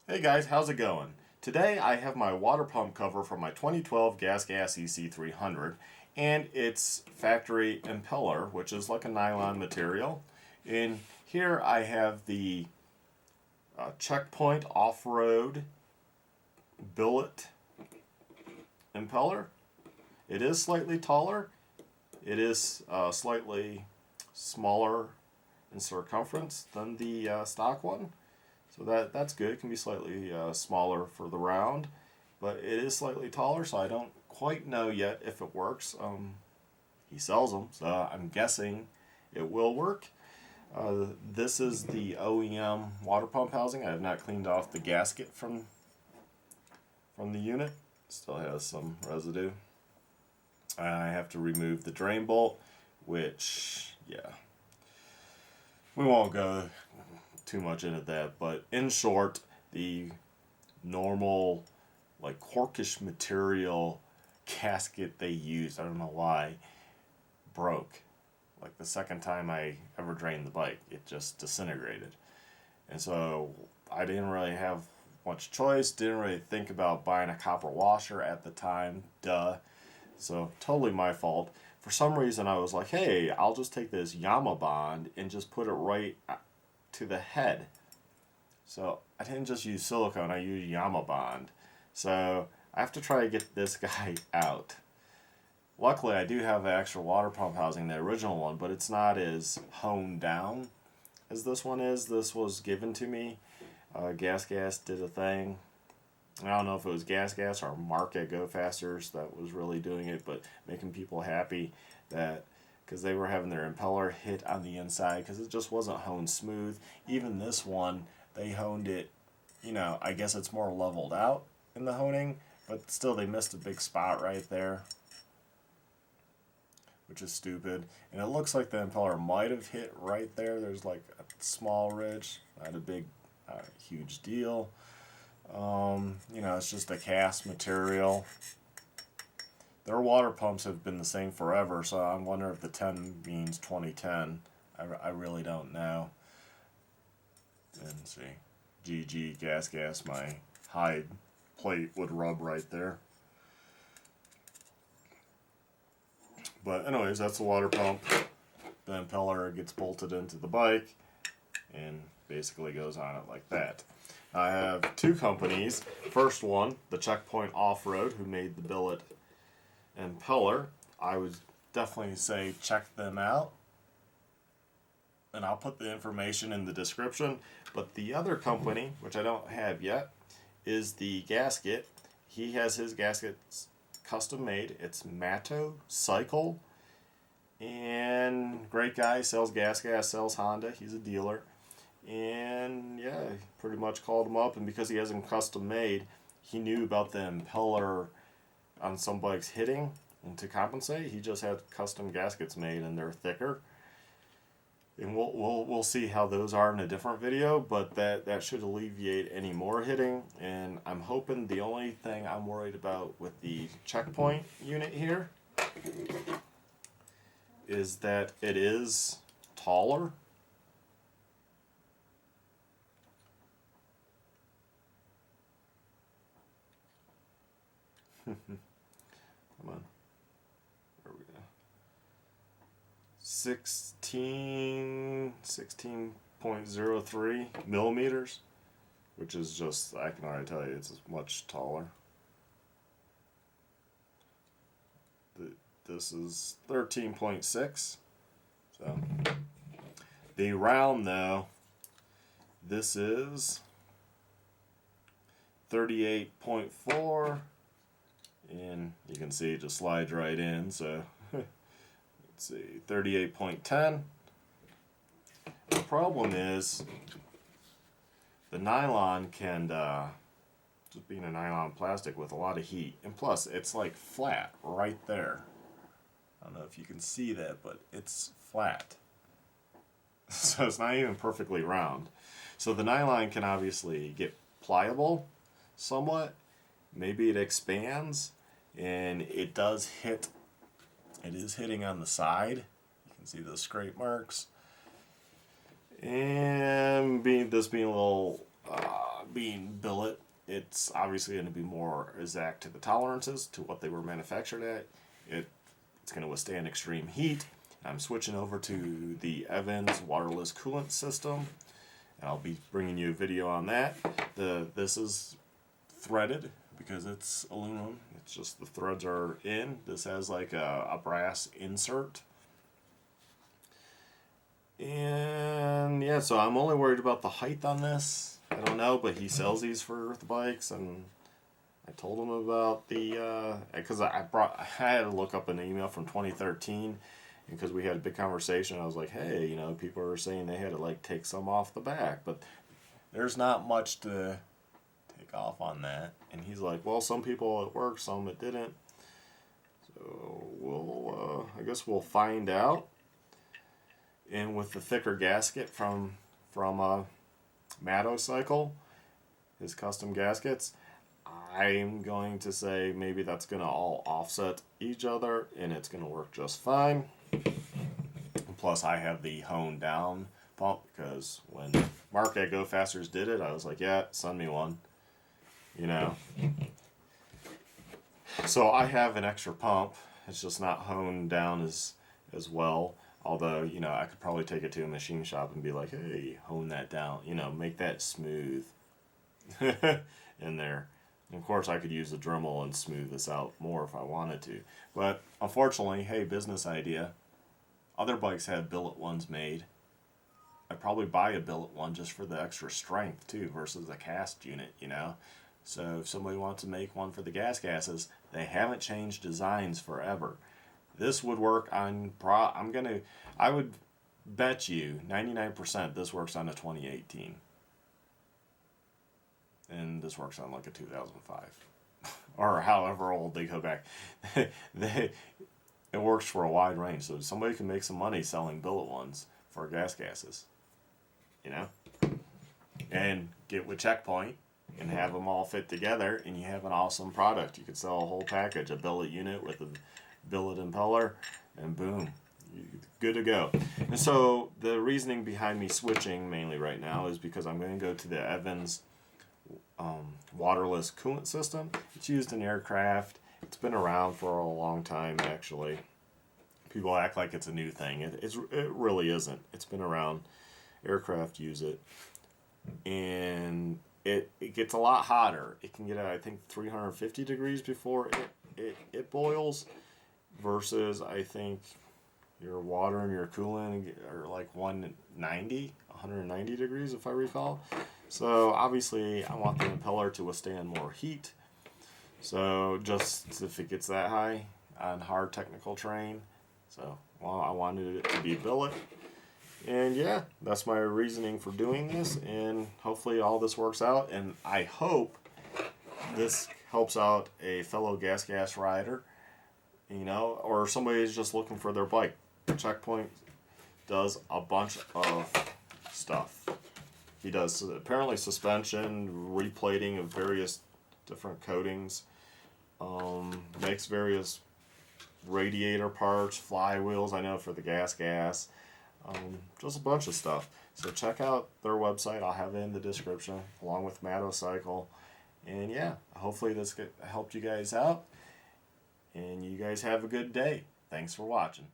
Hey guys, how's it going? Today I have my water pump cover from my 2012 Gas EC300 and its factory impeller, which is like a nylon material. And here I have the Checkpoint Off-Road billet impeller. It is slightly taller. It is slightly smaller in circumference than the stock one. So that's good. It can be slightly smaller for the round, but it is slightly taller, so I don't quite know yet if it works. He sells them, so I'm guessing it will work. This is the OEM water pump housing. I have not cleaned off the gasket from the unit. Still has some residue. I have to remove the drain bolt, which, yeah, we won't go too much into that, but in short, the normal like corkish material gasket they used, I don't know why, broke. Like the second time I ever drained the bike, it just disintegrated. And so I didn't really have much choice, didn't really think about buying a copper washer at the time, duh. So totally my fault. For some reason I was like, hey, I'll just take this Yama Bond and just put it right to the head. So I didn't just use silicone, I used Yama Bond. So I have to try to get this guy out. Luckily I do have the extra water pump housing, the original one, but it's not as honed down as this one is. This was given to me. Gas did a thing. I don't know if it was Gas or Market Go Fasters that was really doing it, but making people happy that because they were having their impeller hit on the inside because it just wasn't honed smooth. Even this one, they honed it, you know, I guess it's more leveled out in the honing, but still they missed a big spot right there, which is stupid. And it looks like the impeller might have hit right there. There's like a small ridge, not a big, huge deal. You know, it's just a cast material. Their water pumps have been the same forever, so I wonder if the 10 means 2010. I really don't know. And see, GG Gas, my hide plate would rub right there. But anyways, that's the water pump. The impeller gets bolted into the bike and basically goes on it like that. I have two companies. First one, the Checkpoint Off-Road, who made the billet impeller. I would definitely say check them out, and I'll put the information in the description. But the other company, which I don't have yet, is the gasket. He has his gaskets custom made. It's Matto Cycle, and great guy, sells gas, sells Honda. He's a dealer. And yeah, pretty much called him up, and because he has them custom made, he knew about the impeller on some bikes hitting, and to compensate, he just had custom gaskets made, and they're thicker. And we'll see how those are in a different video, but that should alleviate any more hitting. And I'm hoping the only thing I'm worried about with the Checkpoint unit here is that it is taller. Come on. There we go. 16.03 millimeters, which is just, I can already tell you, it's much taller. This is 13.6. So, the round though, this is 38.4. And you can see it just slides right in, so let's see, 38.10. The problem is the nylon can, just being a nylon plastic with a lot of heat, and plus it's like flat right there. I don't know if you can see that, but it's flat. So it's not even perfectly round. So the nylon can obviously get pliable somewhat. Maybe it expands, and it does hit. It is hitting on the side. You can see those scrape marks. And this being a little being billet, it's obviously going to be more exact to the tolerances to what they were manufactured at. It's going to withstand extreme heat. I'm switching over to the Evans waterless coolant system, and I'll be bringing you a video on that. This is threaded because it's aluminum. It's just the threads are in. This has like a brass insert. And yeah, so I'm only worried about the height on this. I don't know, but he sells these for the bikes, and I told him about the, because I had to look up an email from 2013, because we had a big conversation. I was like, hey, you know, people are saying they had to like take some off the back, but there's not much to take off on that. And he's like, well, some people it worked, some it didn't. So I guess we'll find out. And with the thicker gasket from Motorcycle, his custom gaskets, I'm going to say maybe that's going to all offset each other and it's going to work just fine. Plus I have the honed down pump, because when Mark at Go Fasters did it, I was like, yeah, send me one, you know. So I have an extra pump. It's just not honed down as well. Although, you know, I could probably take it to a machine shop and be like, hey, hone that down, you know, make that smooth in there. And of course, I could use a Dremel and smooth this out more if I wanted to. But unfortunately, hey, business idea. Other bikes have billet ones made. I'd probably buy a billet one just for the extra strength too, versus a cast unit, you know. So if somebody wants to make one for the gases, they haven't changed designs forever. This would work on, I would bet you 99% this works on a 2018. And this works on like a 2005. Or however old they go back. It works for a wide range. So somebody can make some money selling billet ones for gases. You know? And get with Checkpoint and have them all fit together, and you have an awesome product. You could sell a whole package, a billet unit with a billet impeller, and boom, good to go. And so the reasoning behind me switching mainly right now is because I'm going to go to the Evans waterless coolant system. It's used in aircraft. It's been around for a long time, actually. People act like it's a new thing. It really isn't. It's been around. Aircraft use it, and it gets a lot hotter. It can get, I think, 350 degrees before it boils, versus I think your water and your coolant are like 190 degrees if I recall. So obviously I want the impeller to withstand more heat. So just if it gets that high on hard technical terrain, so well, I wanted it to be billet. And yeah, that's my reasoning for doing this, and hopefully all this works out, and I hope this helps out a fellow gas rider, you know, or somebody who's just looking for their bike. Checkpoint does a bunch of stuff. He does apparently suspension, replating of various different coatings, makes various radiator parts, flywheels, I know, for the gas, just a bunch of stuff. So check out their website. I'll have it in the description along with Motorcycle. And yeah, hopefully this helped you guys out. And you guys have a good day. Thanks for watching.